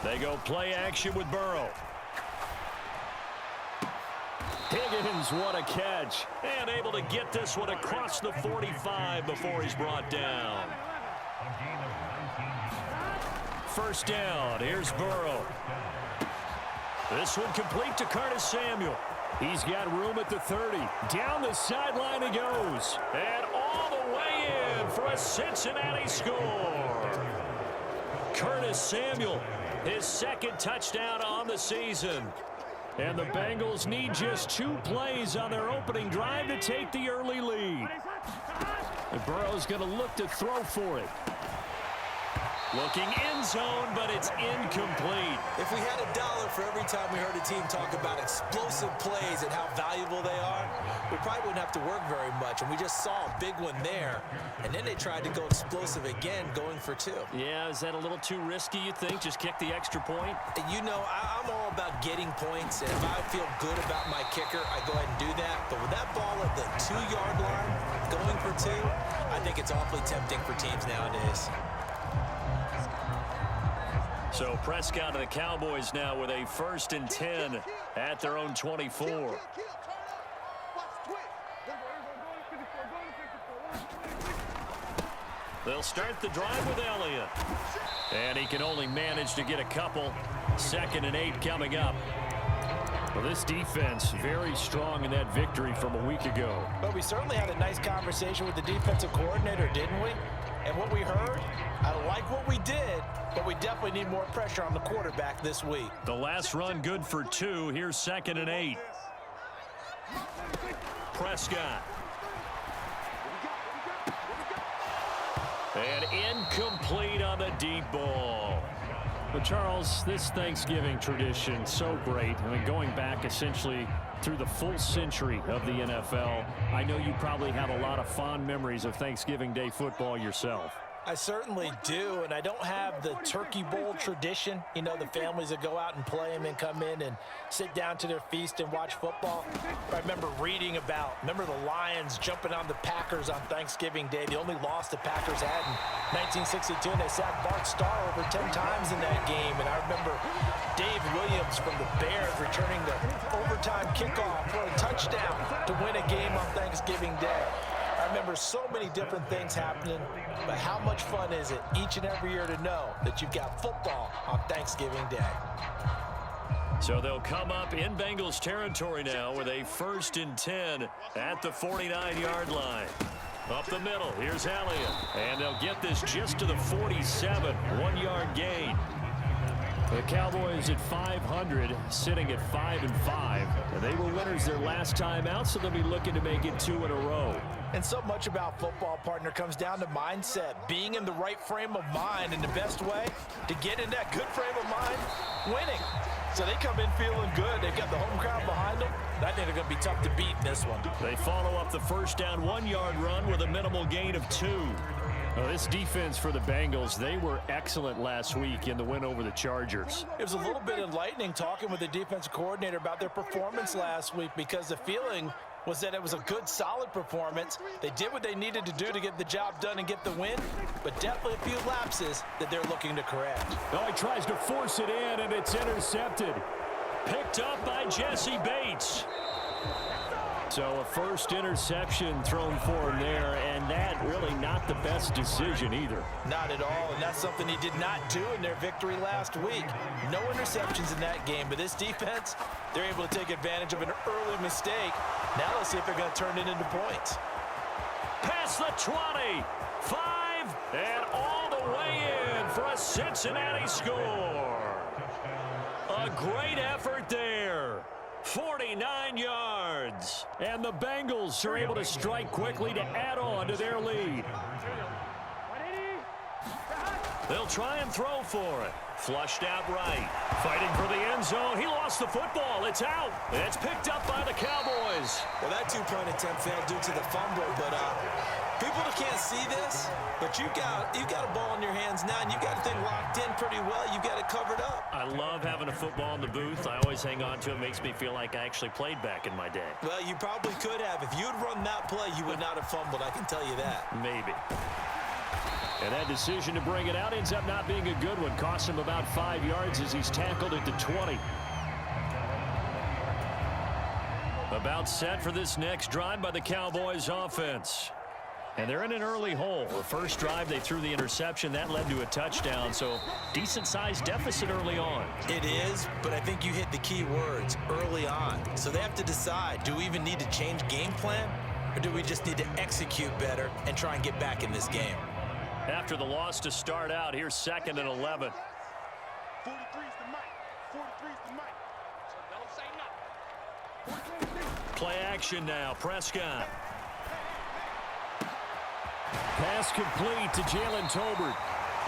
They go play action with Burrow. Higgins, what a catch. And able to get this one across the 45 before he's brought down. First down, here's Burrow. This one complete to Curtis Samuel. He's got room at the 30. Down the sideline he goes. And all the way in for a Cincinnati score. Curtis Samuel, his second touchdown on the season. And the Bengals need just 2 plays on their opening drive to take the early lead. And Burrow's going to look to throw for it. Looking end zone, but it's incomplete. If we had $1 for every time we heard a team talk about explosive plays and how valuable they are, we probably wouldn't have to work very much. And we just saw a big one there. And then they tried to go explosive again, going for 2. Yeah, is that a little too risky, you think? Just kick the extra point? You know, I'm all about getting points. And if I feel good about my kicker, I go ahead and do that. But with that ball at the 2-yard line, going for 2, I think it's awfully tempting for teams nowadays. So Prescott and the Cowboys now with a 1st and 10 at their own 24. They'll start the drive with Elliott. And he can only manage to get a couple. 2nd and 8 coming up. Well, this defense very strong in that victory from a week ago. But we certainly had a nice conversation with the defensive coordinator, didn't we? And what we heard, I like what we did, but we definitely need more pressure on the quarterback this week. The last run good for 2. Here's 2nd and 8. Prescott. And incomplete on the deep ball. But Charles, this Thanksgiving tradition, so great. I mean, going back essentially through the full century of the NFL, I know you probably have a lot of fond memories of Thanksgiving Day football yourself. I certainly do, and I don't have the turkey bowl tradition. You know, the families that go out and play and then come in and sit down to their feast and watch football. I remember reading about, remember the Lions jumping on the Packers on Thanksgiving Day. The only loss the Packers had in 1962, and they sacked Bart Starr over 10 times in that game. And I remember Dave Williams from the Bears returning the overtime kickoff for a touchdown to win a game on Thanksgiving Day. I remember so many different things happening, but how much fun is it each and every year to know that you've got football on Thanksgiving Day? So they'll come up in Bengals territory now with a 1st and 10 at the 49-yard line. Up the middle, here's Elliott. And they'll get this just to the 47, 1-yard gain. The Cowboys at 500, sitting at 5-5. And they were winners their last time out, so they'll be looking to make it 2 in a row. And so much about football, partner, comes down to mindset, being in the right frame of mind, and the best way to get in that good frame of mind, winning. So they come in feeling good. They've got the home crowd behind them. I think they're going to be tough to beat in this one. They follow up the first down 1-yard run with a minimal gain of 2. Now, this defense for the Bengals, they were excellent last week in the win over the Chargers. It was a little bit enlightening talking with the defensive coordinator about their performance last week, because the feeling was that it was a good, solid performance. They did what they needed to do to get the job done and get the win, but definitely a few lapses that they're looking to correct. Oh, he tries to force it in, and it's intercepted. Picked up by Jesse Bates. So a first interception thrown for him there, and that really not the best decision either. Not at all, and that's something he did not do in their victory last week. No interceptions in that game, but this defense, they're able to take advantage of an early mistake. Now let's see if they're going to turn it into points. Past the 20, 5, and all the way in for a Cincinnati score. A great effort there. 49 yards. And the Bengals are able to strike quickly to add on to their lead. They'll try and throw for it. Flushed out right. Fighting for the end zone. He lost the football. It's out. It's picked up by the Cowboys. Well, that 2-point attempt failed due to the fumble, but people can't see this, but you've got a ball in your hands now, and you've got the thing locked in pretty well. You've got it covered up. I love having a football in the booth. I always hang on to it. It makes me feel like I actually played back in my day. Well, you probably could have. If you had run that play, you would not have fumbled. I can tell you that. Maybe. And that decision to bring it out ends up not being a good one. Costs him about 5 yards as he's tackled at the 20. About set for this next drive by the Cowboys offense. And they're in an early hole. The first drive, they threw the interception. That led to a touchdown, so decent-sized deficit early on. It is, but I think you hit the key words, early on. So they have to decide, do we even need to change game plan, or do we just need to execute better and try and get back in this game? After the loss to start out, here's 2nd and 11. 43's the mic. 43's the mic. So don't say nothing. Play action now. Prescott. Pass complete to Jalen Tolbert.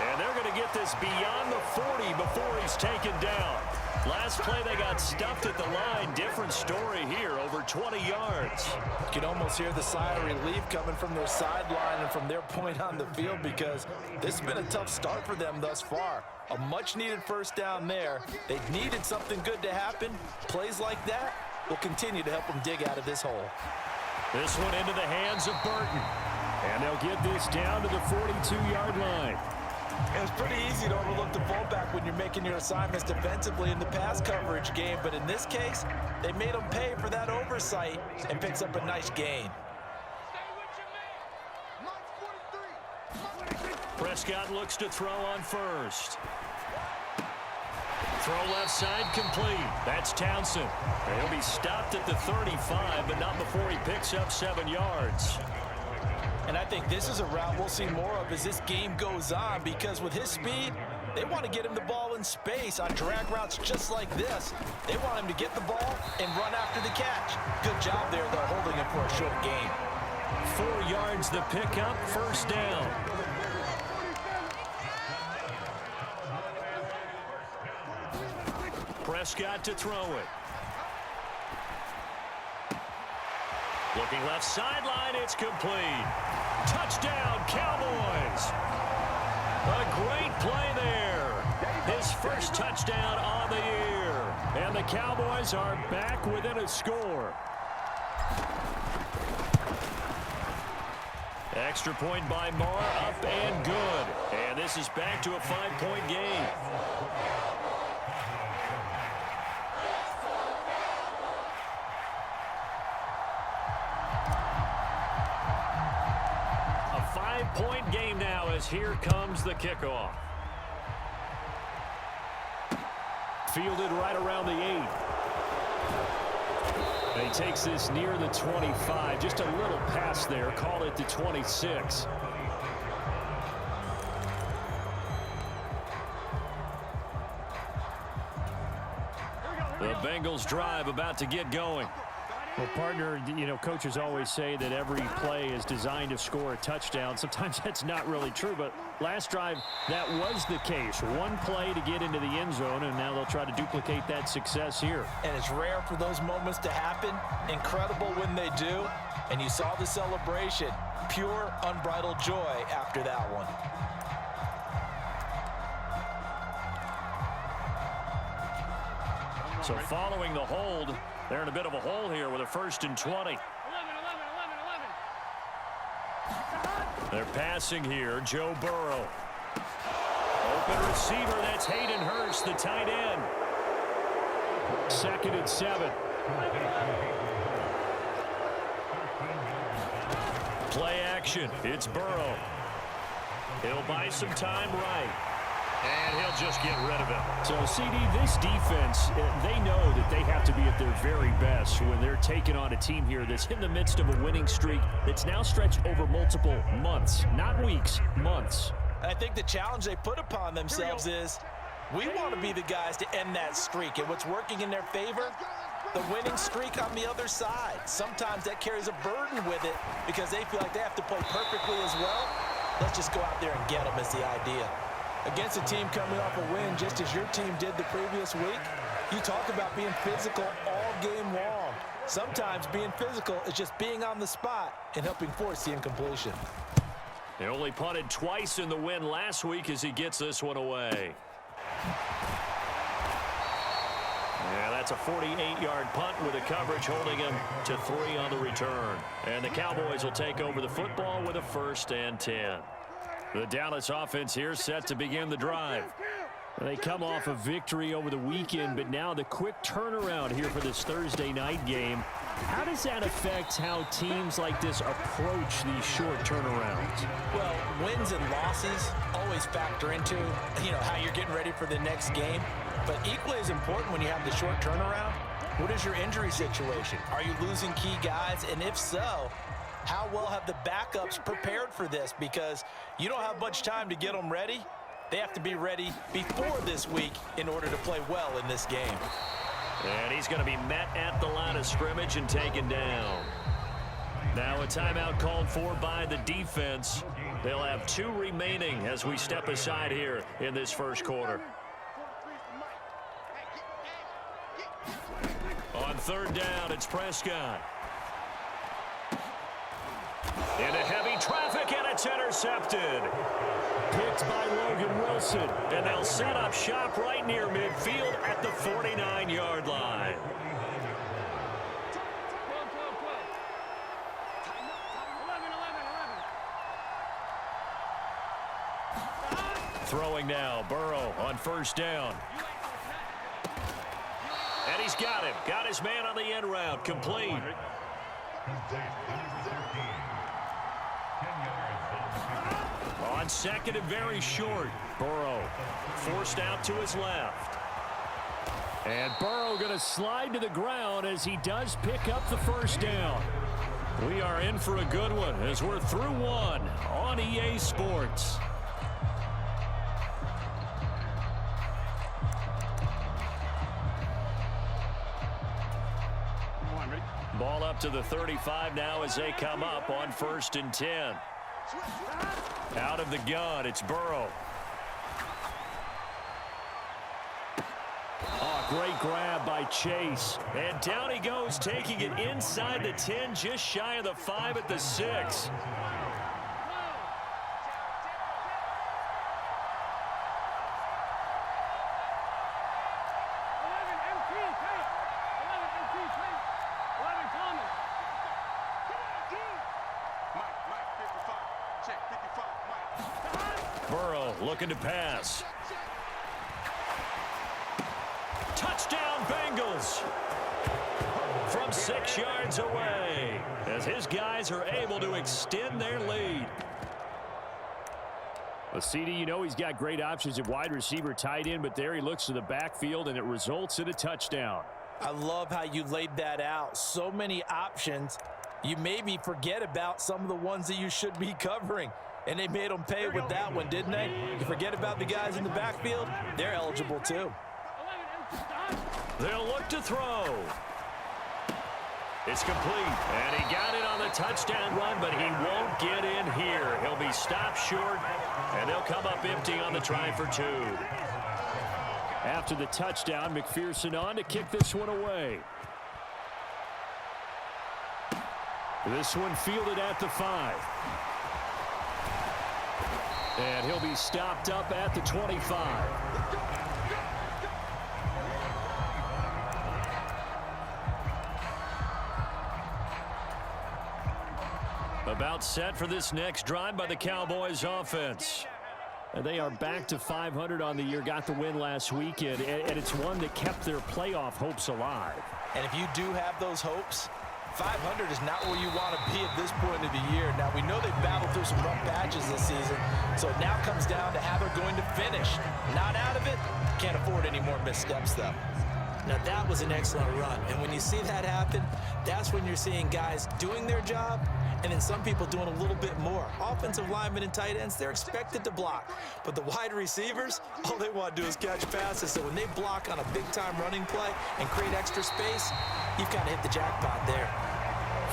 And they're going to get this beyond the 40 before he's taken down. Last play, they got stuffed at the line. Different story here, over 20 yards. You can almost hear the sigh of relief coming from their sideline and from their point on the field, because this has been a tough start for them thus far. A much-needed first down there. They needed something good to happen. Plays like that will continue to help them dig out of this hole. This one into the hands of Burton. And they'll get this down to the 42-yard line. It's pretty easy to overlook the fullback when you're making your assignments defensively in the pass coverage game, but in this case, they made him pay for that oversight and picks up a nice gain. Prescott looks to throw on first. Throw left side complete. That's Townsend. He'll be stopped at the 35, but not before he picks up 7 yards. And I think this is a route we'll see more of as this game goes on, because with his speed, they want to get him the ball in space on drag routes just like this. They want him to get the ball and run after the catch. Good job there, though, holding him for a short gain. 4 yards the pickup, first down. Prescott to throw it. Looking left sideline, it's complete. Touchdown, Cowboys. A great play there. His first touchdown on the year. And the Cowboys are back within a score. Extra point by Marr, up and good. And this is back to a 5-point game. Point game now as here comes the kickoff. Fielded right around the 8. And he takes this near the 25. Just a little pass there. Call it the 26. The Bengals drive about to get going. Well, partner, you know, coaches always say that every play is designed to score a touchdown. Sometimes that's not really true, but last drive, that was the case. One play to get into the end zone, and now they'll try to duplicate that success here. And it's rare for those moments to happen. Incredible when they do. And you saw the celebration. Pure, unbridled joy after that one. So following the hold, they're in a bit of a hole here with a 1st and 20. They're passing here. Joe Burrow. Open receiver. That's Hayden Hurst, the tight end. 2nd and 7. Play action. It's Burrow. He'll buy some time right. And he'll just get rid of it. So, CD, this defense, they know that they have to be at their very best when they're taking on a team here that's in the midst of a winning streak that's now stretched over multiple months. Not weeks, months. And I think the challenge they put upon themselves is, we want to be the guys to end that streak. And what's working in their favor? The winning streak on the other side. Sometimes that carries a burden with it because they feel like they have to play perfectly as well. Let's just go out there and get them is the idea. Against a team coming off a win, just as your team did the previous week, you talk about being physical all game long. Sometimes being physical is just being on the spot and helping force the incompletion. They only punted twice in the win last week as he gets this one away. Yeah, that's a 48-yard punt with a coverage holding him to 3 on the return. And the Cowboys will take over the football with a 1st and 10. The Dallas offense here set to begin the drive. They come off a victory over the weekend, but now the quick turnaround here for this Thursday night game. How does that affect how teams like this approach these short turnarounds? Well, wins and losses always factor into, how you're getting ready for the next game. But equally as important when you have the short turnaround, what is your injury situation? Are you losing key guys? And if so, how well have the backups prepared for this? Because you don't have much time to get them ready. They have to be ready before this week in order to play well in this game. And he's going to be met at the line of scrimmage and taken down. Now a timeout called for by the defense. They'll have 2 remaining as we step aside here in this first quarter. On third down, it's Prescott. Into heavy traffic, and it's intercepted. Picked by Logan Wilson, and they'll set up shop right near midfield at the 49-yard line. Throwing now, Burrow on first down. And he's got him. Got his man on the end route. Complete. On second and very short. Burrow forced out to his left. And Burrow going to slide to the ground as he does pick up the first down. We are in for a good one as we're through one on EA Sports. Ball up to the 35 now as they come up on first and 10. Out of the gun, it's Burrow. Oh, great grab by Chase. And down he goes, taking it inside the 10, just shy of the 5 at the 6. Burrow looking to pass. Touchdown Bengals from 6 yards away as his guys are able to extend their lead. Well, CD, he's got great options at wide receiver, tight end, but there he looks to the backfield and it results in a touchdown. I love how you laid that out. So many options. You maybe forget about some of the ones that you should be covering. And they made them pay with that one, didn't they? You forget about the guys in the backfield, they're eligible too. They'll look to throw. It's complete, and he got it on the touchdown run, but he won't get in here. He'll be stopped short, and they'll come up empty on the try for 2. After the touchdown, McPherson on to kick this one away. This one fielded at the 5. And he'll be stopped up at the 25. About set for this next drive by the Cowboys offense. And they are back to 500 on the year, got the win last weekend, and it's one that kept their playoff hopes alive. And if you do have those hopes, 500 is not where you want to be at this point of the year. Now, we know they've battled through some rough patches this season, so it now comes down to how they're going to finish. Not out of it, can't afford any more missteps, though. Now, that was an excellent run, and when you see that happen, that's when you're seeing guys doing their job and then some people doing a little bit more. Offensive linemen and tight ends, they're expected to block. But the wide receivers, all they want to do is catch passes. So when they block on a big-time running play and create extra space, you've kind of hit the jackpot there.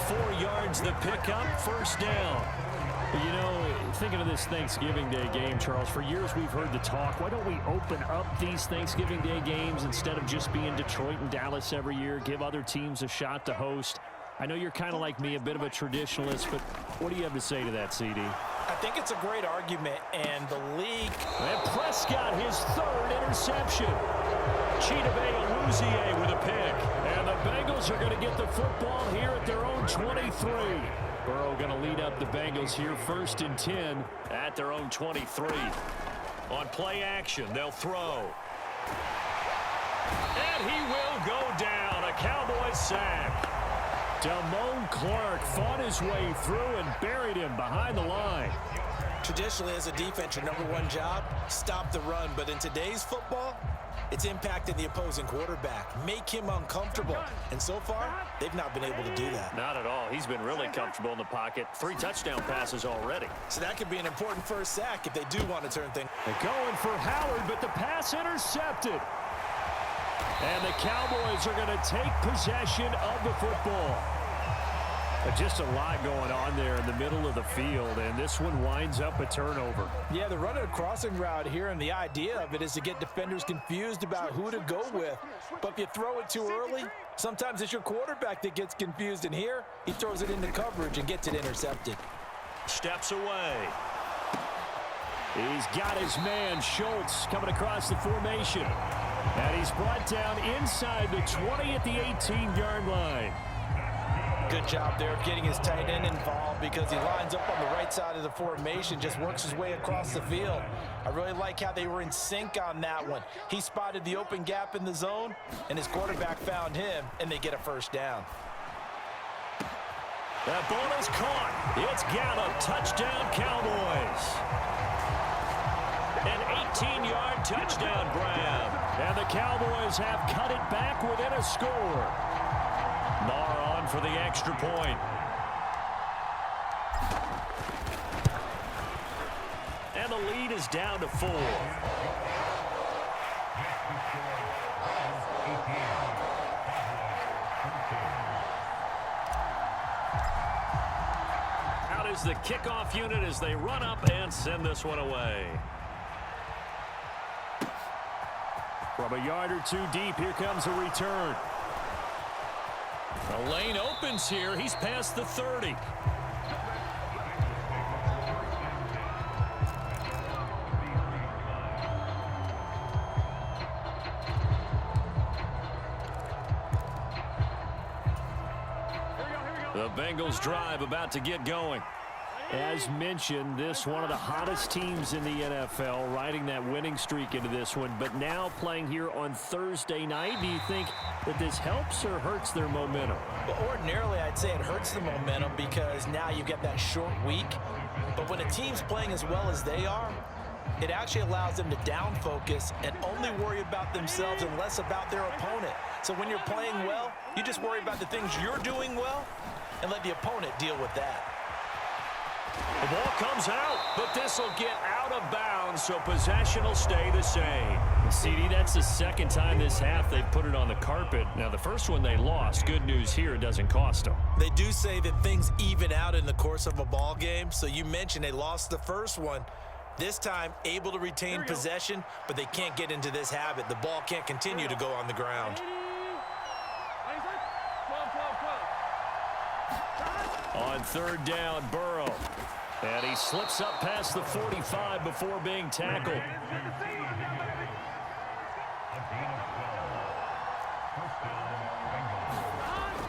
4 yards the pickup, first down. Thinking of this Thanksgiving Day game, Charles, for years we've heard the talk, why don't we open up these Thanksgiving Day games instead of just being Detroit and Dallas every year, give other teams a shot to host? I know you're kind of like me, a bit of a traditionalist, but what do you have to say to that, CD? I think it's a great argument, and the league... And Prescott, his third interception. Chidobe Awuzie with a pick. And the Bengals are going to get the football here at their own 23. Burrow going to lead up the Bengals here, 1st and 10 at their own 23. On play action, they'll throw. And he will go down. A Cowboys sack. Damone Clark fought his way through and buried him behind the line. Traditionally, as a defense, your #1 job, stop the run. But in today's football, it's impacting the opposing quarterback. Make him uncomfortable. And so far, they've not been able to do that. Not at all. He's been really comfortable in the pocket. 3 touchdown passes already. So that could be an important first sack if they do want to turn things. They're going for Howard, but the pass intercepted. And the Cowboys are going to take possession of the football. Just a lot going on there in the middle of the field, and this one winds up a turnover. Yeah, they're running a crossing route here, and the idea of it is to get defenders confused about who to go with. But if you throw it too early, sometimes it's your quarterback that gets confused, and here he throws it into coverage and gets it intercepted. Steps away. He's got his man, Schultz, coming across the formation. And he's brought down inside the 20 at the 18-yard line. Good job there of getting his tight end involved because he lines up on the right side of the formation, just works his way across the field. I really like how they were in sync on that one. He spotted the open gap in the zone, and his quarterback found him, and they get a first down. That ball is caught. It's Gallup. Touchdown, Cowboys. An 18-yard touchdown grab. And the Cowboys have cut it back within a score. Marr on for the extra point. And the lead is down to 4. Out is the kickoff unit as they run up and send this one away. From a yard or 2 deep, here comes a return. The lane opens here. He's past the 30. The Bengals drive about to get going. As mentioned, this one of the hottest teams in the NFL, riding that winning streak into this one, but now playing here on Thursday night. Do you think that this helps or hurts their momentum? Well, ordinarily, I'd say it hurts the momentum because now you get that short week. But when a team's playing as well as they are, it actually allows them to down focus and only worry about themselves and less about their opponent. So when you're playing well, you just worry about the things you're doing well and let the opponent deal with that. The ball comes out, but this will get out of bounds, so possession will stay the same. CD, that's the second time this half they've put it on the carpet. Now, the first one they lost. Good news here, it doesn't cost them. They do say that things even out in the course of a ball game. So you mentioned they lost the first one. This time, able to retain possession, but they can't get into this habit. The ball can't continue to go on the ground. On 3rd down, Burrow. And he slips up past the 45 before being tackled.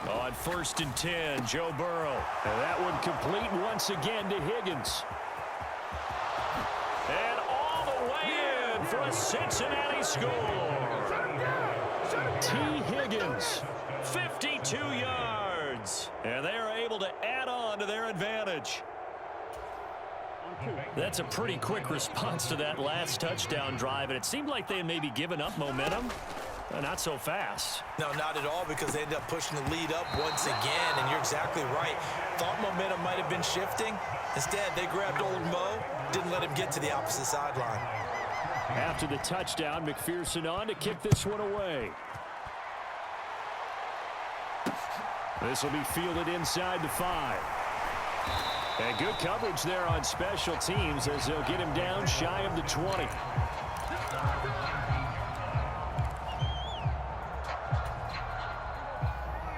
On 1st and 10, Joe Burrow. And that one complete once again to Higgins. And all the way in for a Cincinnati score. T. Higgins, 52 yards. And they are able to add on to their advantage. That's a pretty quick response to that last touchdown drive, and it seemed like they had maybe given up momentum. Not so fast. No, not at all, because they ended up pushing the lead up once again, and you're exactly right. Thought momentum might have been shifting. Instead, they grabbed old Mo, didn't let him get to the opposite sideline. After the touchdown, McPherson on to kick this one away. This will be fielded inside the 5. And good coverage there on special teams as they'll get him down shy of the 20.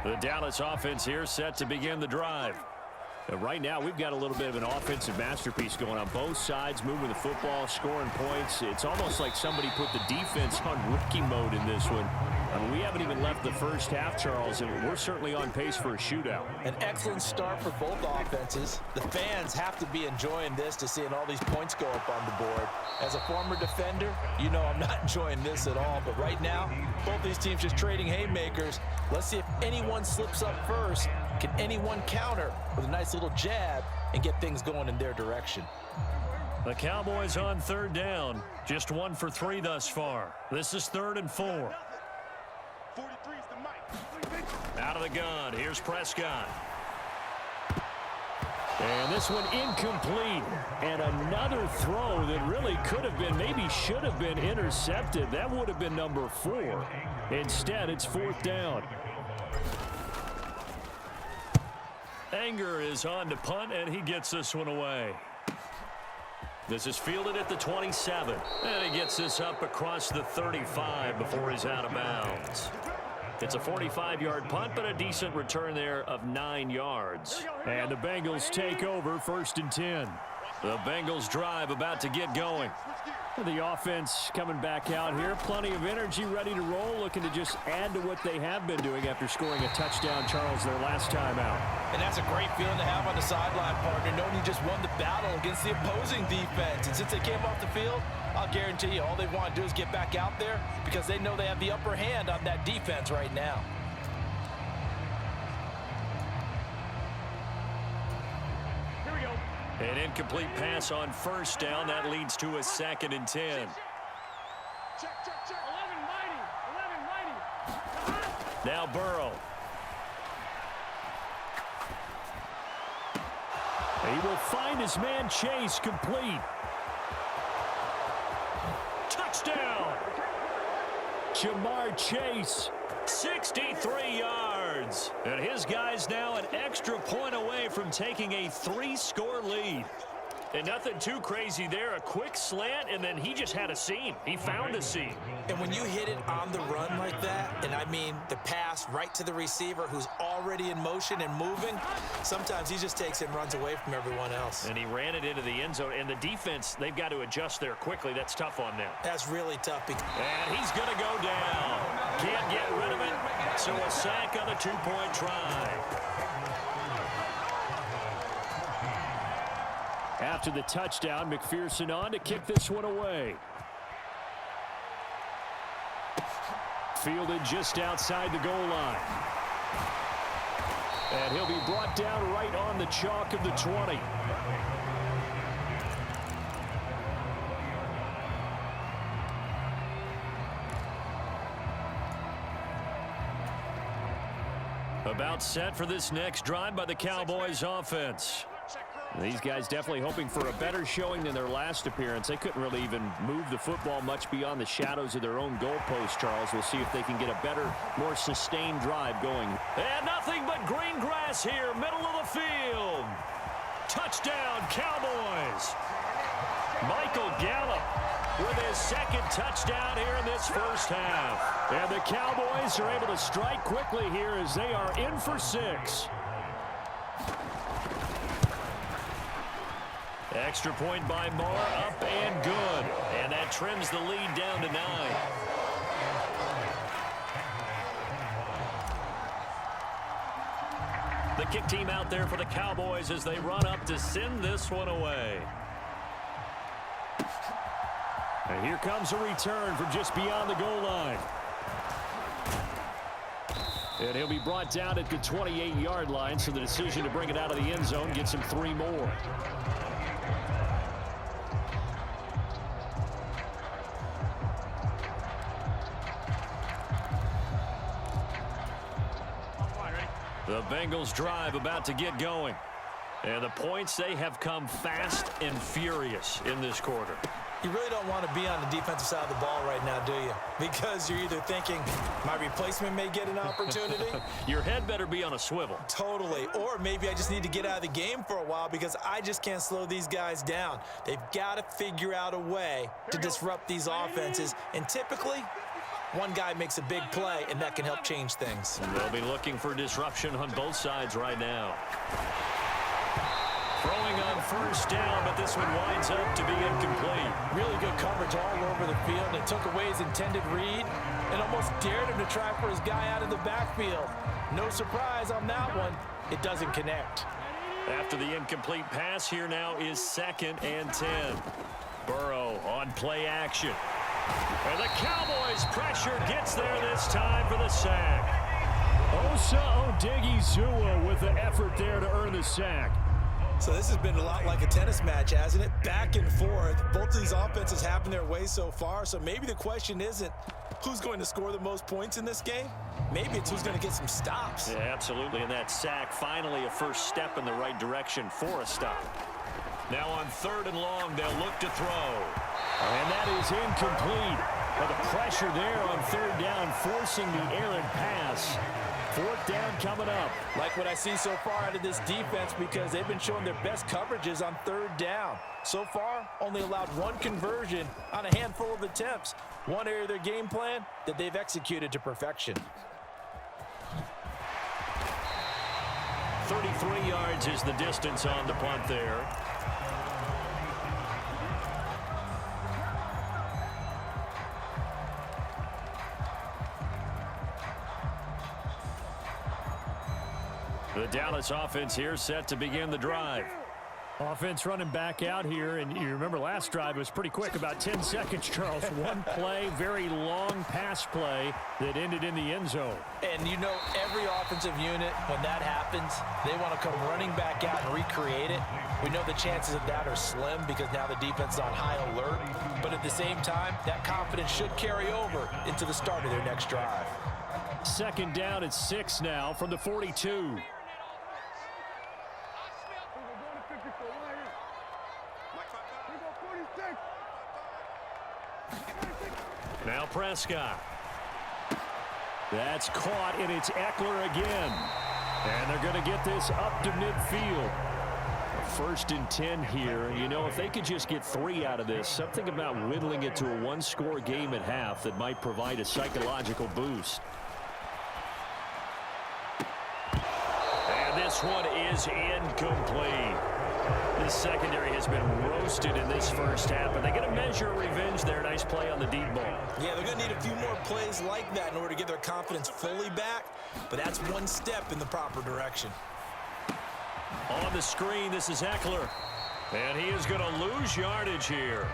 The Dallas offense here set to begin the drive. Right now, we've got a little bit of an offensive masterpiece going on both sides, moving the football, scoring points. It's almost like somebody put the defense on rookie mode in this one. I mean, we haven't even left the first half, Charles, and we're certainly on pace for a shootout. An excellent start for both offenses. The fans have to be enjoying this to seeing all these points go up on the board. As a former defender, you know I'm not enjoying this at all. But right now, both these teams just trading haymakers. Let's see if anyone slips up first. Can anyone counter with a nice little jab and get things going in their direction? The Cowboys on third down. Just 1 for 3 thus far. This is 3rd and 4. 43 is the mic. Out of the gun. Here's Prescott. And this one incomplete. And another throw that really could have been, maybe should have been intercepted. That would have been number 4. Instead, it's 4th down. Anger is on to punt, and he gets this one away. This is fielded at the 27. And he gets this up across the 35 before he's out of bounds. It's a 45-yard punt, but a decent return there of 9 yards. And the Bengals take over 1st and 10. The Bengals drive about to get going. The offense coming back out here. Plenty of energy, ready to roll, looking to just add to what they have been doing after scoring a touchdown, Charles, their last time out. And that's a great feeling to have on the sideline, partner, knowing you just won the battle against the opposing defense. And since they came off the field, I'll guarantee you all they want to do is get back out there because they know they have the upper hand on that defense right now. An incomplete pass on 1st down. That leads to a 2nd and 10. Check. 11 mighty. Now Burrow. He will find his man Chase complete. Touchdown! Jamar Chase, 63 yards. And his guy's now an extra point away from taking a 3-score lead. And nothing too crazy there. A quick slant, and then he just had a seam. He found a seam. And when you hit it on the run like that, and I mean the pass right to the receiver who's already in motion and moving, sometimes he just takes it and runs away from everyone else. And he ran it into the end zone. And the defense, they've got to adjust there quickly. That's tough on them. That's really tough. And he's going to go down. Can't get rid of it. So a sack on a 2-point try. After the touchdown, McPherson on to kick this one away. Fielded just outside the goal line. And he'll be brought down right on the chalk of the 20. About set for this next drive by the Cowboys offense. These guys definitely hoping for a better showing than their last appearance. They couldn't really even move the football much beyond the shadows of their own goalpost, Charles. We'll see if they can get a better, more sustained drive going. And nothing but green grass here, middle of the field. Touchdown, Cowboys. Michael Gallup with his 2nd touchdown here in this first half. And the Cowboys are able to strike quickly here as they are in for 6. Extra point by Moore, up and good. And that trims the lead down to 9. The kick team out there for the Cowboys as they run up to send this one away. And here comes a return from just beyond the goal line. And he'll be brought down at the 28-yard line, so the decision to bring it out of the end zone gets him 3 more. The Bengals drive about to get going. And the points, they have come fast and furious in this quarter. You really don't want to be on the defensive side of the ball right now, do you? Because you're either thinking, my replacement may get an opportunity. Your head better be on a swivel. Totally. Or maybe I just need to get out of the game for a while because I just can't slow these guys down. They've got to figure out a way to disrupt these offenses. And typically, one guy makes a big play, and that can help change things. They'll be looking for disruption on both sides right now. Throwing on first down, but this one winds up to be incomplete. Really good coverage all over the field. It took away his intended read and almost dared him to try for his guy out of the backfield. No surprise on that one. It doesn't connect. After the incomplete pass, here now is 2nd and 10. Burrow on play action. And the Cowboys pressure gets there this time for the sack. Osa Odighizuwa with the effort there to earn the sack. So this has been a lot like a tennis match, hasn't it? Back and forth. Both of these offenses happen their way so far, so maybe the question isn't who's going to score the most points in this game. Maybe it's who's going to get some stops. Yeah, absolutely, and that sack finally a first step in the right direction for a stop. Now on 3rd and long, they'll look to throw. And that is incomplete. But the pressure there on 3rd down, forcing the errant pass. 4th down coming up. Like what I see so far out of this defense because they've been showing their best coverages on 3rd down. So far, only allowed 1 conversion on a handful of attempts. One area of their game plan that they've executed to perfection. 33 yards is the distance on the punt there. The Dallas offense here set to begin the drive. Offense running back out here, and you remember last drive was pretty quick, about 10 seconds, Charles. One play, very long pass play that ended in the end zone. And you know every offensive unit, when that happens, they want to come running back out and recreate it. We know the chances of that are slim because now the defense is on high alert. But at the same time, that confidence should carry over into the start of their next drive. 2nd down at 6 now from the 42. Now Prescott. That's caught, and it's Eckler again. And they're going to get this up to midfield. 1st and 10 here. You know, if they could just get 3 out of this, something about whittling it to a 1-score game at half that might provide a psychological boost. And this one is incomplete. This secondary has been roasted in this first half, and they get a measure of revenge there. Nice play on the deep ball. Yeah, they're going to need a few more plays like that in order to get their confidence fully back, but that's one step in the proper direction. On the screen, this is Eckler, and he is going to lose yardage here.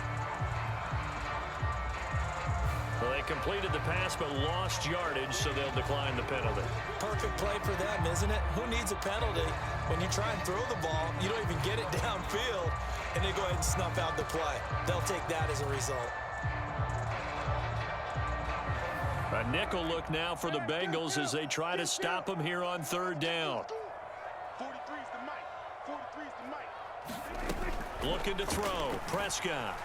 Well, they completed the pass but lost yardage, so they'll decline the penalty. Perfect play for them, isn't it? Who needs a penalty? When you try and throw the ball, you don't even get it downfield, and they go ahead and snuff out the play. They'll take that as a result. A nickel look now for the Bengals as they try to stop them here on 3rd down. 43's the mic. 43's the mic. Looking to throw. Prescott.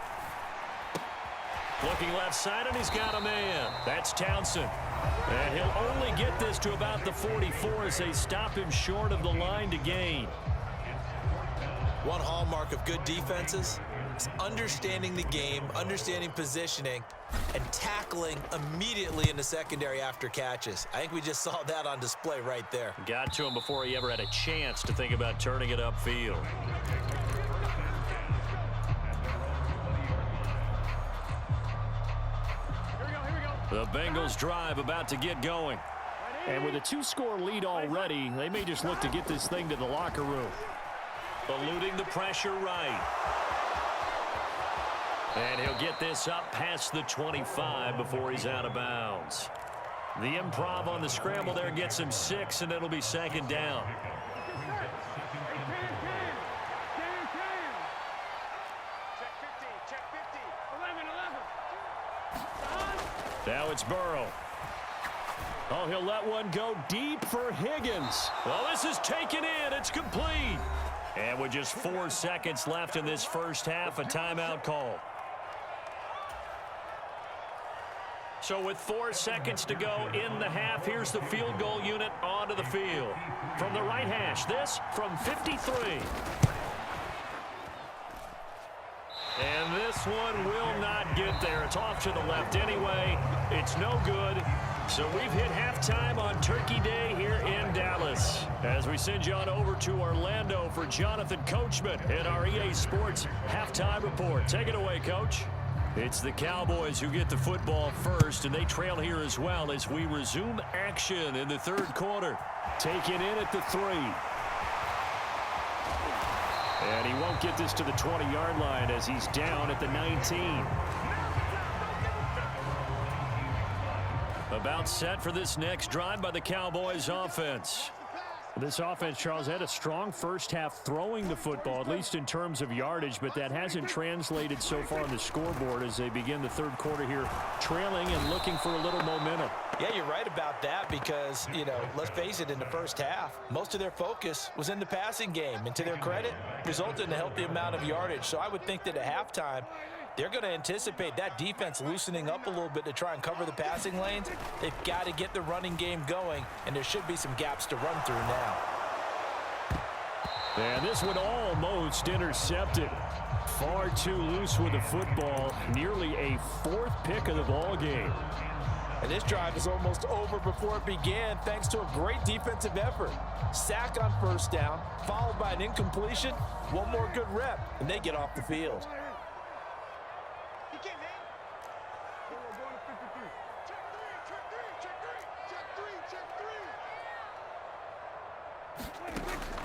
Looking left side, and he's got a man. That's Townsend. And he'll only get this to about the 44 as they stop him short of the line to gain. One hallmark of good defenses is understanding the game, understanding positioning, and tackling immediately in the secondary after catches. I think we just saw that on display right there. Got to him before he ever had a chance to think about turning it upfield. The Bengals drive about to get going. And with a 2-score lead already, they may just look to get this thing to the locker room. Eluding the pressure right. And he'll get this up past the 25 before he's out of bounds. The improv on the scramble there gets him 6, and it'll be 2nd down. Now it's Burrow. Oh, he'll let one go deep for Higgins. Well, this is taken in. It's complete. And with just 4 seconds left in this first half, a timeout call. So with 4 seconds to go in the half, here's the field goal unit onto the field. From the right hash, this from 53. And this one will not get there. It's off to the left anyway. It's no good. So we've hit halftime on Turkey Day here in Dallas. As we send you on over to Orlando for Jonathan Coachman in our EA Sports Halftime Report. Take it away, Coach. It's the Cowboys who get the football first, and they trail here as well as we resume action in the third quarter. Taken in at the 3. And he won't get this to the 20-yard line as he's down at the 19. About set for this next drive by the Cowboys offense. This offense, Charles, had a strong first half throwing the football, at least in terms of yardage, but that hasn't translated so far on the scoreboard as they begin the third quarter here, trailing and looking for a little momentum. Yeah, you're right about that because, let's face it, in the first half, most of their focus was in the passing game. And to their credit, resulted in a healthy amount of yardage. So I would think that at halftime, they're going to anticipate that defense loosening up a little bit to try and cover the passing lanes. They've got to get the running game going, and there should be some gaps to run through now. And this one almost intercepted. Far too loose with the football. Nearly a 4th pick of the ball game. And this drive is almost over before it began thanks to a great defensive effort. Sack on first down, followed by an incompletion. One more good rep, and they get off the field.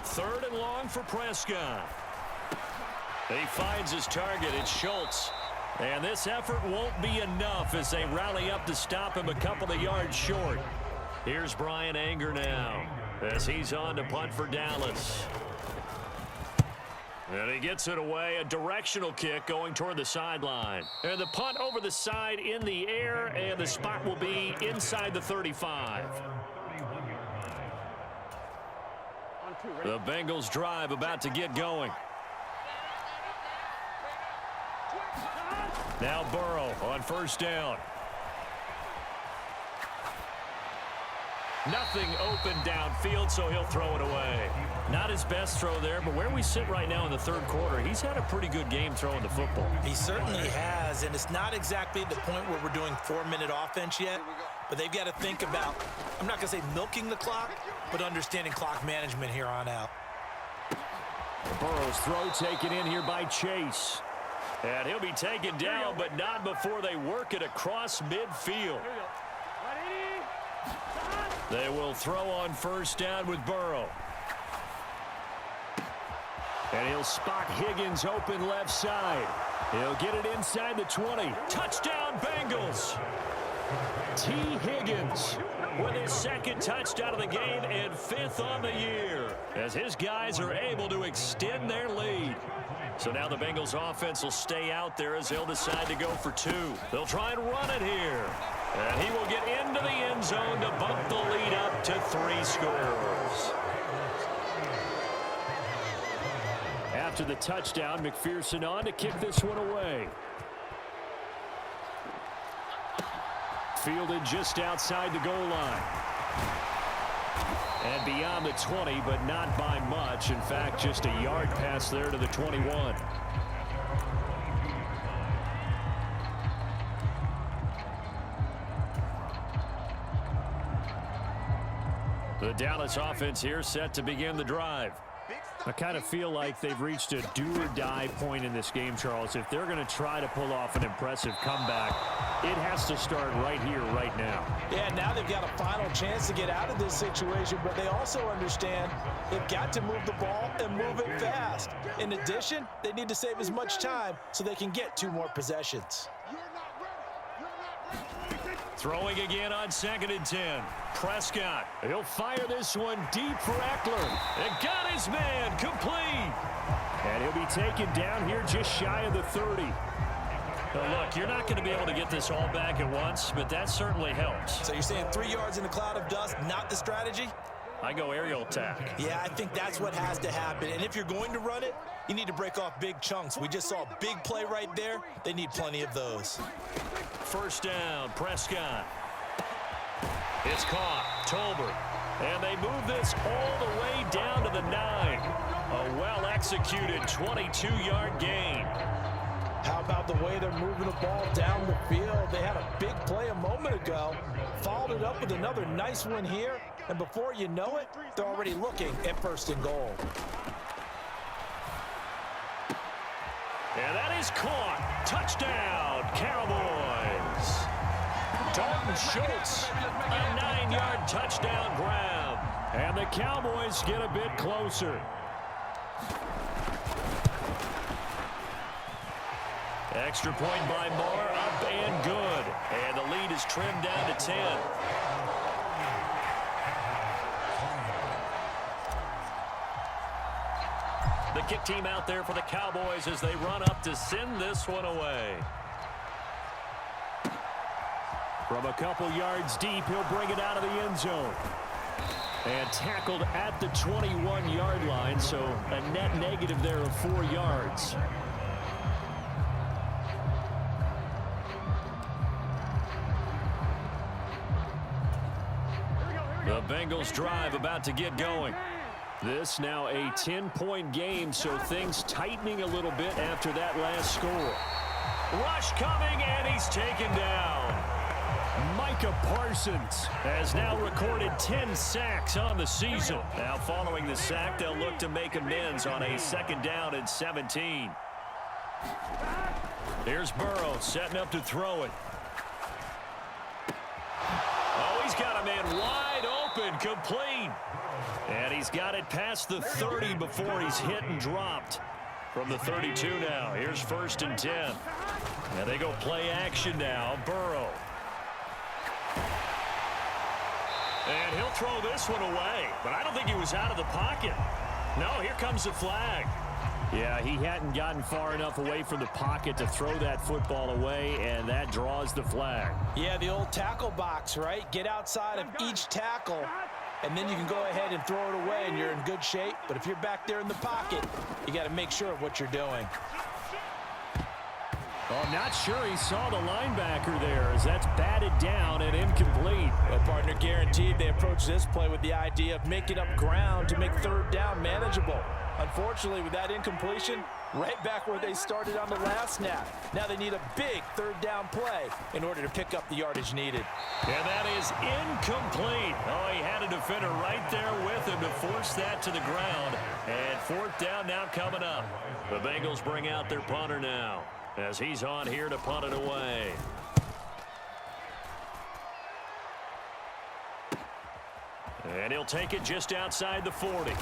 Third and long for Prescott. He finds his target. It's Schultz. And this effort won't be enough as they rally up to stop him a couple of yards short. Here's Brian Anger now as he's on to punt for Dallas. And he gets it away. A directional kick going toward the sideline. And the punt over the side in the air, and the spot will be inside the 35. The Bengals drive about to get going. Now Burrow on first down. Nothing open downfield, so he'll throw it away. Not his best throw there, but where we sit right now in the third quarter, he's had a pretty good game throwing the football. He certainly has, and it's not exactly the point where we're doing 4-minute offense yet, but they've got to think about, I'm not going to say milking the clock, but understanding clock management here on out. Burrow's throw taken in here by Chase. And he'll be taken down, but not before they work it across midfield. They will throw on first down with Burrow. And he'll spot Higgins open left side. He'll get it inside the 20. Touchdown, Bengals. T. Higgins with his second touchdown of the game and 5th on the year as his guys are able to extend their lead. So now the Bengals offense will stay out there as they'll decide to go for 2. They'll try and run it here. And he will get into the end zone to bump the lead up to 3 scores. After the touchdown, McPherson on to kick this one away. Fielded just outside the goal line. And beyond the 20, but not by much. In fact, just a yard pass there to the 21. The Dallas offense here set to begin the drive. I kind of feel like they've reached a do-or-die point in this game, Charles. If they're going to try to pull off an impressive comeback, it has to start right here, right now. Yeah, now they've got a final chance to get out of this situation, but they also understand they've got to move the ball and move it fast. In addition, they need to save as much time so they can get 2 more possessions. Throwing again on 2nd and 10. Prescott, he'll fire this one deep for Eckler. And got his man complete. And he'll be taken down here just shy of the 30. Now look, you're not going to be able to get this all back at once, but that certainly helps. So you're saying 3 yards in a cloud of dust, not the strategy? I go aerial attack. Yeah, I think that's what has to happen. And if you're going to run it, you need to break off big chunks. We just saw a big play right there. They need plenty of those. First down, Prescott. It's caught. Tolbert. And they move this all the way down to the 9. A well-executed 22-yard gain. How about the way they're moving the ball down the field. They had a big play a moment ago, followed it up with another nice one here, and before you know it, they're already looking at 1st and goal. And that is caught. Touchdown, Cowboys. Dalton Schultz, a 9-yard touchdown grab. And the Cowboys get a bit closer. Extra point by Moore, up and good. And the lead is trimmed down to 10. The kick team out there for the Cowboys as they run up to send this one away. From a couple yards deep, he'll bring it out of the end zone. And tackled at the 21-yard line, so a net negative there of 4 yards. The Bengals drive about to get going. This now a 10-point game, so things tightening a little bit after that last score. Rush coming, and he's taken down. Micah Parsons has now recorded 10 sacks on the season. Now following the sack, they'll look to make amends on a 2nd down and 17. Here's Burrow setting up to throw it. Oh, he's got a man wide open, complete. And he's got it past the 30 before he's hit and dropped. From the 32 now, here's 1st and 10. And they go play action now, Burrow. And he'll throw this one away, but I don't think he was out of the pocket. No, here comes the flag. Yeah, he hadn't gotten far enough away from the pocket to throw that football away, and that draws the flag. Yeah, the old tackle box, right? Get outside of each tackle, and then you can go ahead and throw it away, and you're in good shape. But if you're back there in the pocket, you got to make sure of what you're doing. Well, I'm not sure he saw the linebacker there as that's batted down and incomplete. Well, partner, guaranteed they approach this play with the idea of making up ground to make 3rd down manageable. Unfortunately, with that incompletion, right back where they started on the last snap. Now they need a big 3rd down play in order to pick up the yardage needed. And that is incomplete. Oh, he had a defender right there with him to force that to the ground. And 4th down now coming up. The Bengals bring out their punter now as he's on here to punt it away. And he'll take it just outside the 40.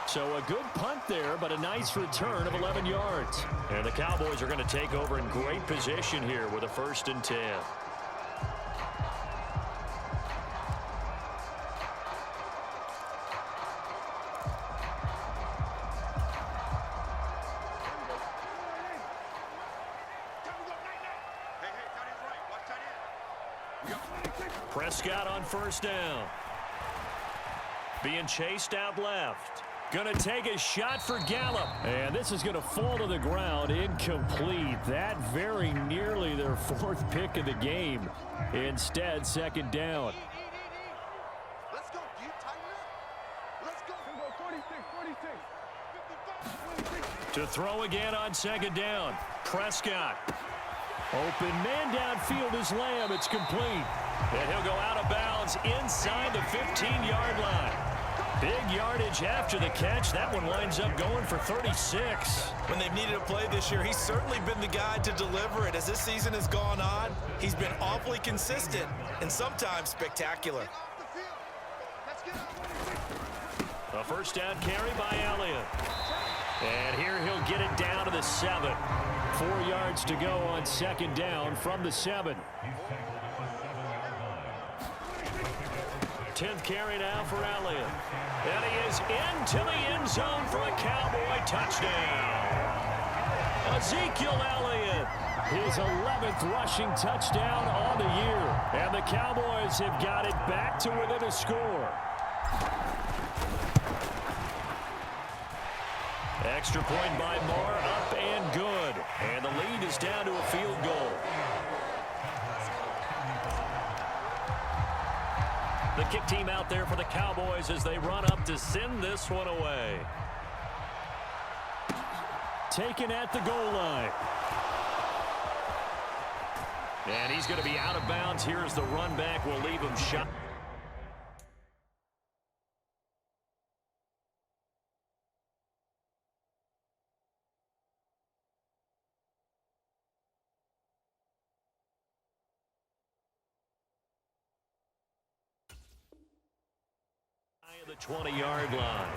So a good punt there, but a nice return of 11 yards. And the Cowboys are going to take over in great position here with a 1st and 10. Prescott on 1st down. Being chased out left. Going to take a shot for Gallup. And this is going to fall to the ground. Incomplete. That very nearly their 4th pick of the game. Instead, 2nd down. Let's go. You tighten up. Let's go. 46. To throw again on 2nd down. Prescott. Open man downfield is Lamb. It's complete. And he'll go out of bounds inside the 15-yard line. Big yardage after the catch. That one winds up going for 36. When they've needed a play this year, he's certainly been the guy to deliver it. As this season has gone on, he's been awfully consistent and sometimes spectacular. A 1st down carry by Elliott. And here he'll get it down to the 7. 4 yards to go on 2nd down from the 7. 10th carry now for Elliott. And he is into the end zone for a Cowboy touchdown. Ezekiel Elliott, his 11th rushing touchdown on the year. And the Cowboys have got it back to within a score. Extra point by Moore, up and good. And the lead is down to a field goal. The kick team out there for the Cowboys as they run up to send this one away. Taken at the goal line. And he's going to be out of bounds. Here's the run back. We'll leave him shot. The 20-yard line.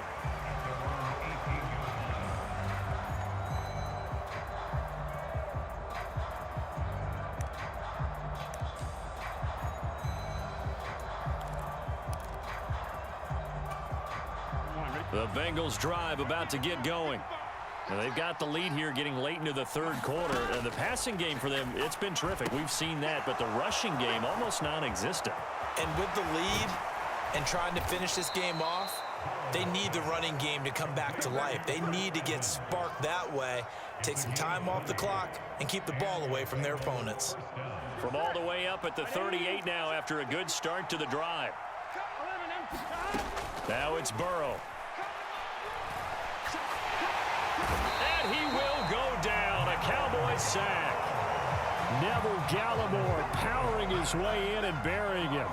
The Bengals drive about to get going. And they've got the lead here getting late into the third quarter. And the passing game for them, it's been terrific. We've seen that, but the rushing game almost non-existent. And with the lead and trying to finish this game off, they need the running game to come back to life. They need to get sparked that way, take some time off the clock, and keep the ball away from their opponents. From all the way up at the 38 now after a good start to the drive. Now it's Burrow. And he will go down. A Cowboy sack. Neville Gallimore powering his way in and burying him.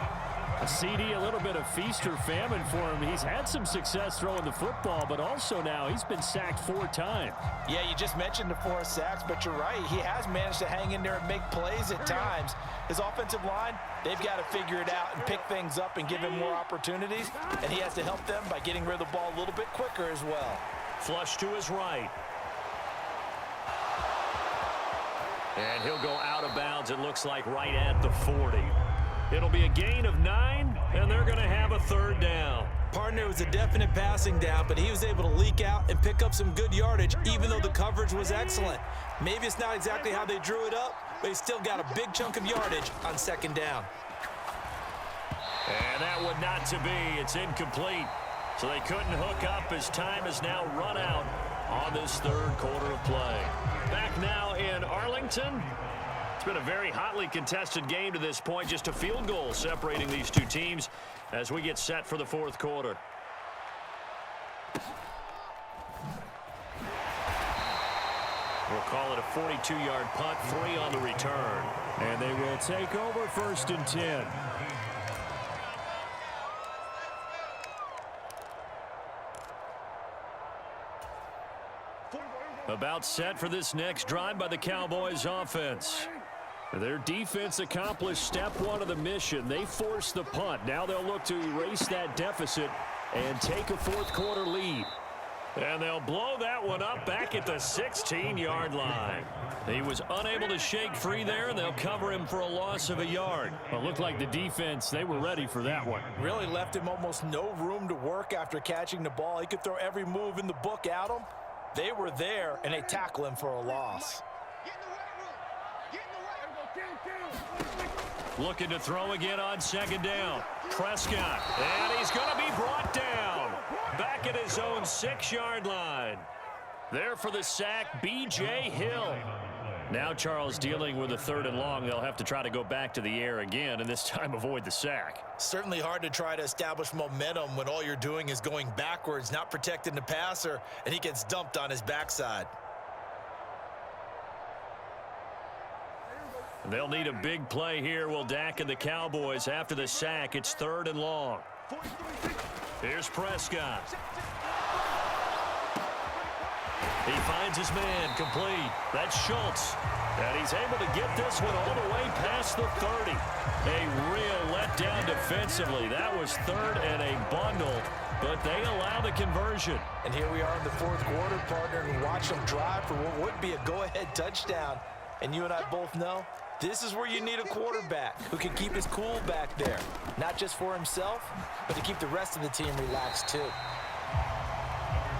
A CD, a little bit of feast or famine for him. He's had some success throwing the football, but also now he's been sacked 4 times. Yeah, you just mentioned the 4 sacks, but you're right. He has managed to hang in there and make plays at times. His offensive line, they've got to figure it out and pick things up and give him more opportunities, and he has to help them by getting rid of the ball a little bit quicker as well. Flush to his right. And he'll go out of bounds, it looks like, right at the 40. It'll be a gain of 9, and they're going to have a 3rd down. Partner, was a definite passing down, but he was able to leak out and pick up some good yardage, even though the coverage was excellent. Maybe it's not exactly how they drew it up, but he still got a big chunk of yardage on 2nd down. And that one not to be. It's incomplete. So they couldn't hook up as time has now run out on this 3rd quarter of play. Back now in Arlington. It's been a very hotly contested game to this point. Just a field goal separating these two teams as we get set for the 4th quarter. We'll call it a 42-yard punt, 3 on the return. And they will take over 1st and 10. About set for this next drive by the Cowboys offense. Their defense accomplished step 1 of the mission. They forced the punt. Now they'll look to erase that deficit and take a 4th quarter lead. And they'll blow that one up back at the 16-yard line. He was unable to shake free there, and they'll cover him for a loss of a yard. Well, it looked like the defense, they were ready for that one. Really left him almost no room to work after catching the ball. He could throw every move in the book at him. They were there, and they tackle him for a loss. Looking to throw again on 2nd down. Prescott, and he's going to be brought down. Back at his own 6-yard line. There for the sack, B.J. Hill. Now Charles dealing with a 3rd and long. They'll have to try to go back to the air again, and this time avoid the sack. Certainly hard to try to establish momentum when all you're doing is going backwards, not protecting the passer, and he gets dumped on his backside. They'll need a big play here. Will Dak and the Cowboys after the sack. It's 3rd and long. Here's Prescott. He finds his man complete. That's Schultz. And he's able to get this one all the way past the 30. A real letdown defensively. That was 3rd and a bundle, but they allow the conversion. And here we are in the 4th quarter, partner, and watch them drive for what would be a go-ahead touchdown. And you and I both know this is where you need a quarterback who can keep his cool back there. Not just for himself, but to keep the rest of the team relaxed too.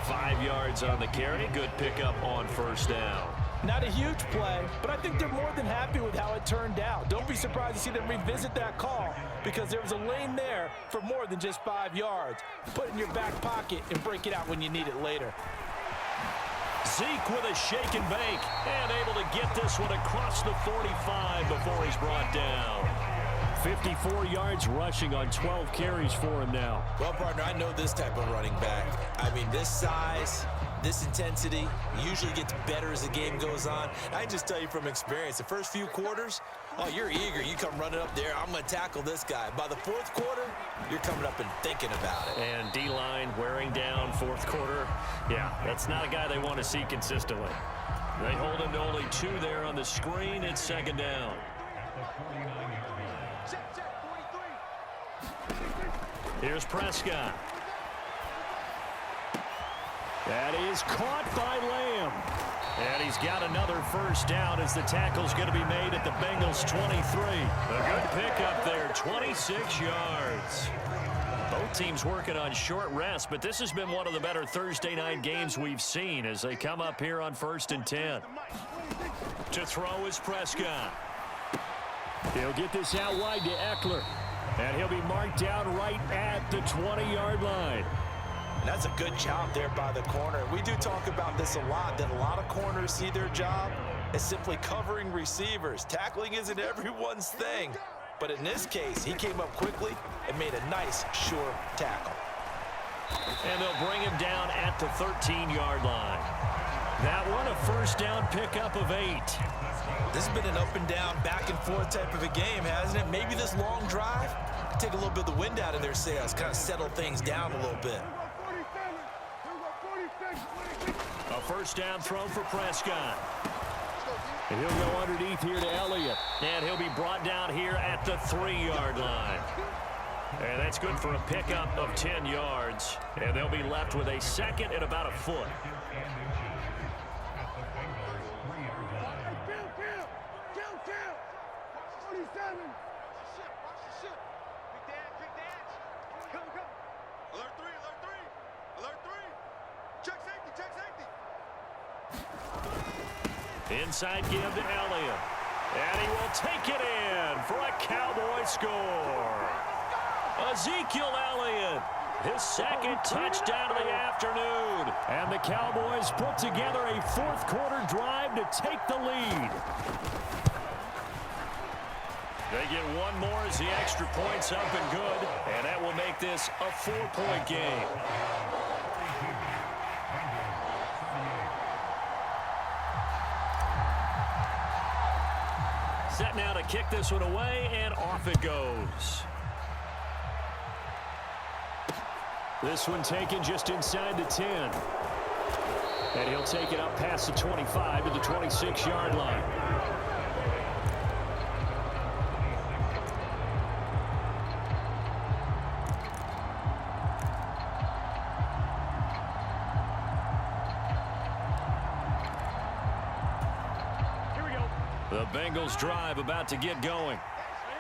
5 yards on the carry. Good pickup on 1st down. Not a huge play, but I think they're more than happy with how it turned out. Don't be surprised to see them revisit that call because there was a lane there for more than just 5 yards. Put it in your back pocket and break it out when you need it later. Zeke with a shake and bake and able to get this one across the 45 before he's brought down. 54 yards rushing on 12 carries for him now. Well, partner, I know this type of running back. I mean, this size, This intensity usually gets better as the game goes on. I can just tell you from experience, the first few quarters, oh, you're eager. You come running up there, I'm going to tackle this guy. By the fourth quarter, you're coming up and thinking about it. And D-line wearing down fourth quarter. Yeah, that's not a guy they want to see consistently. They hold him to only 2 there on the screen. It's second down. Here's Prescott. That is caught by Lamb. And he's got another first down as the tackle's going to be made at the Bengals' 23. A good pickup there, 26 yards. Both teams working on short rest, but this has been one of the better Thursday night games we've seen as they come up here on 1st and 10. To throw is Prescott. He'll get this out wide to Eckler. And he'll be marked down right at the 20-yard line. And that's a good job there by the corner. We do talk about this a lot, that a lot of corners see their job as simply covering receivers. Tackling isn't everyone's thing. But in this case, he came up quickly and made a nice, sure tackle. And they'll bring him down at the 13-yard line. That one, a first down pickup of 8. This has been an up and down, back and forth type of a game, hasn't it? Maybe this long drive, take a little bit of the wind out of their sails, kind of settle things down a little bit. A first down throw for Prescott. And he'll go underneath here to Elliott. And he'll be brought down here at the 3-yard line. And that's good for a pickup of 10 yards. And they'll be left with a second and about a foot. Inside give to Elliott. And he will take it in for a Cowboy score. Ezekiel Elliott, his second touchdown of the afternoon. And the Cowboys put together a fourth quarter drive to take the lead. They get one more as the extra point's up and good. And that will make this a 4-point game. Set now to kick this one away, and off it goes. This one taken just inside the 10. And he'll take it up past the 25 to the 26-yard line. The Bengals drive about to get going.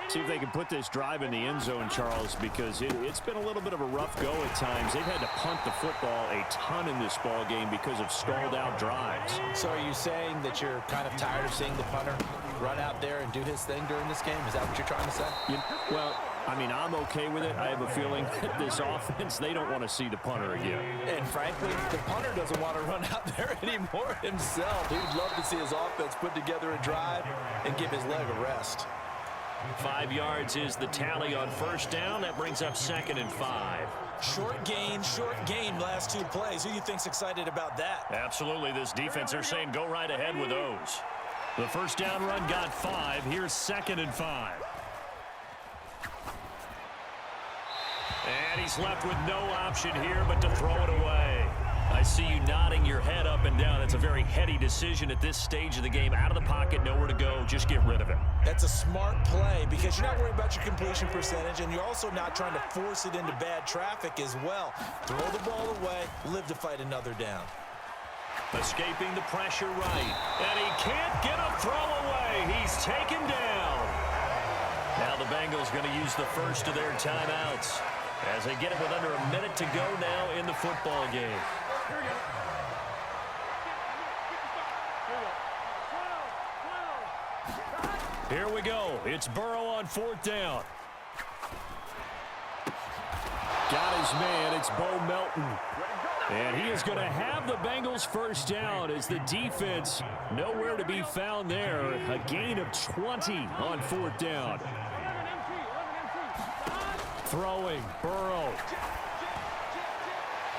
See if they can put this drive in the end zone, Charles, because it's been a little bit of a rough go at times. They've had to punt the football a ton in this ball game because of stalled out drives. So are you saying that you're kind of tired of seeing the punter run out there and do his thing during this game? Is that what you're trying to say? Well, I mean, I'm okay with it. I have a feeling that this offense, they don't want to see the punter again. And frankly, the punter doesn't want to run out there anymore himself. He'd love to see his offense put together a drive and give his leg a rest. 5 yards is the tally on first down. That brings up 2nd and 5. Short gain last 2 plays. Who do you think's excited about that? Absolutely. This defense, they're saying go right ahead with those. The first down run got 5. Here's 2nd and 5. And he's left with no option here but to throw it away. I see you nodding your head up and down. It's a very heady decision at this stage of the game. Out of the pocket, nowhere to go. Just get rid of it. That's a smart play because you're not worried about your completion percentage, and you're also not trying to force it into bad traffic as well. Throw the ball away, live to fight another down. Escaping the pressure right. And he can't get a throw away. He's taken down. Now the Bengals going to use the first of their timeouts as they get it with under a minute to go now in the football game. Here we go. It's Burrow on 4th down. Got his man. It's Bo Melton. And he is going to have the Bengals first down as the defense nowhere to be found there. A gain of 20 on 4th down. Throwing, Burrow.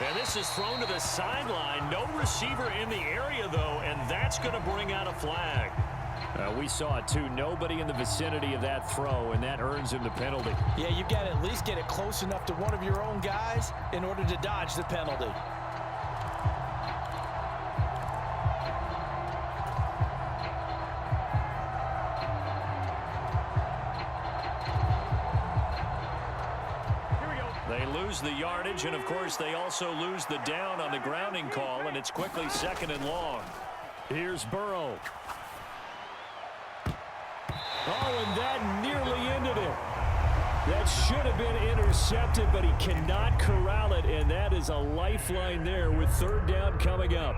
And this is thrown to the sideline. No receiver in the area, though, and that's going to bring out a flag. We saw it, too. Nobody in the vicinity of that throw, and that earns him the penalty. Yeah, you've got to at least get it close enough to one of your own guys in order to dodge the penalty. They lose the yardage, and, of course, they also lose the down on the grounding call, and it's quickly 2nd and long. Here's Burrow. Oh, and that nearly ended it. That should have been intercepted, but he cannot corral it, and that is a lifeline there with 3rd down coming up.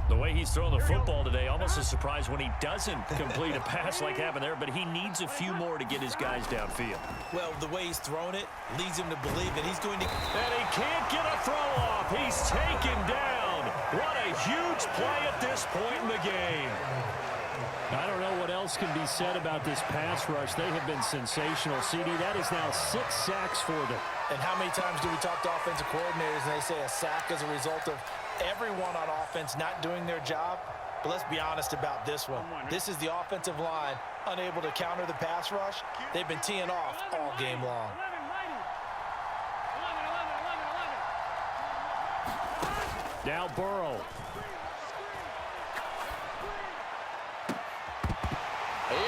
The way he's throwing the football today, almost a surprise when he doesn't complete a pass like happened there, but he needs a few more to get his guys downfield. Well, the way he's thrown it leads him to believe that he's going to... And he can't get a throw off. He's taken down. What a huge play at this point in the game. I don't know what else can be said about this pass rush. They have been sensational. CD, that is now 6 sacks for them. And how many times do we talk to offensive coordinators and they say a sack as a result of everyone on offense not doing their job? But let's be honest about this one. This is the offensive line unable to counter the pass rush. They've been teeing off all game long. Now Burrow.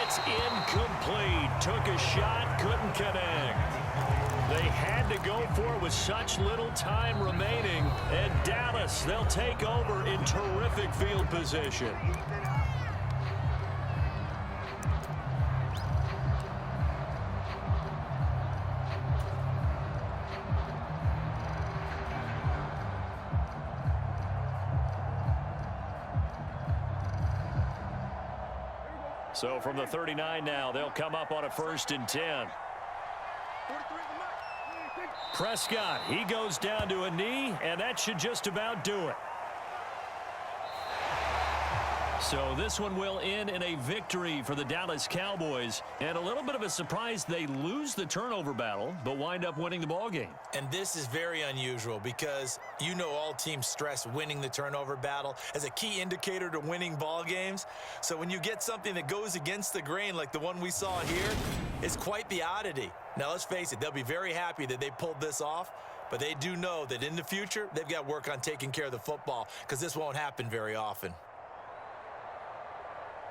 It's incomplete. Took a shot, couldn't connect. They had to go for it with such little time remaining. And Dallas, they'll take over in terrific field position. So from the 39 now, they'll come up on a 1st and 10. Prescott, he goes down to a knee, and that should just about do it. So this one will end in a victory for the Dallas Cowboys. And a little bit of a surprise, they lose the turnover battle, but wind up winning the ball game. And this is very unusual because you know all teams stress winning the turnover battle as a key indicator to winning ball games. So when you get something that goes against the grain like the one we saw here, it's quite the oddity. Now, let's face it, they'll be very happy that they pulled this off, but they do know that in the future, they've got to work on taking care of the football because this won't happen very often.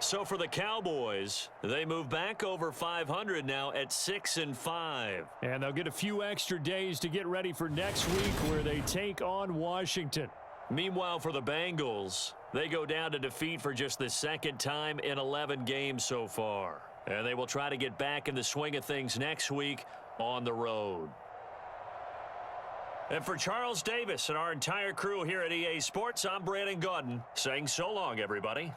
So for the Cowboys, they move back over 500 now at 6-5. And they'll get a few extra days to get ready for next week where they take on Washington. Meanwhile, for the Bengals, they go down to defeat for just the 2nd time in 11 games so far. And they will try to get back in the swing of things next week on the road. And for Charles Davis and our entire crew here at EA Sports, I'm Brandon Gaudin saying so long, everybody.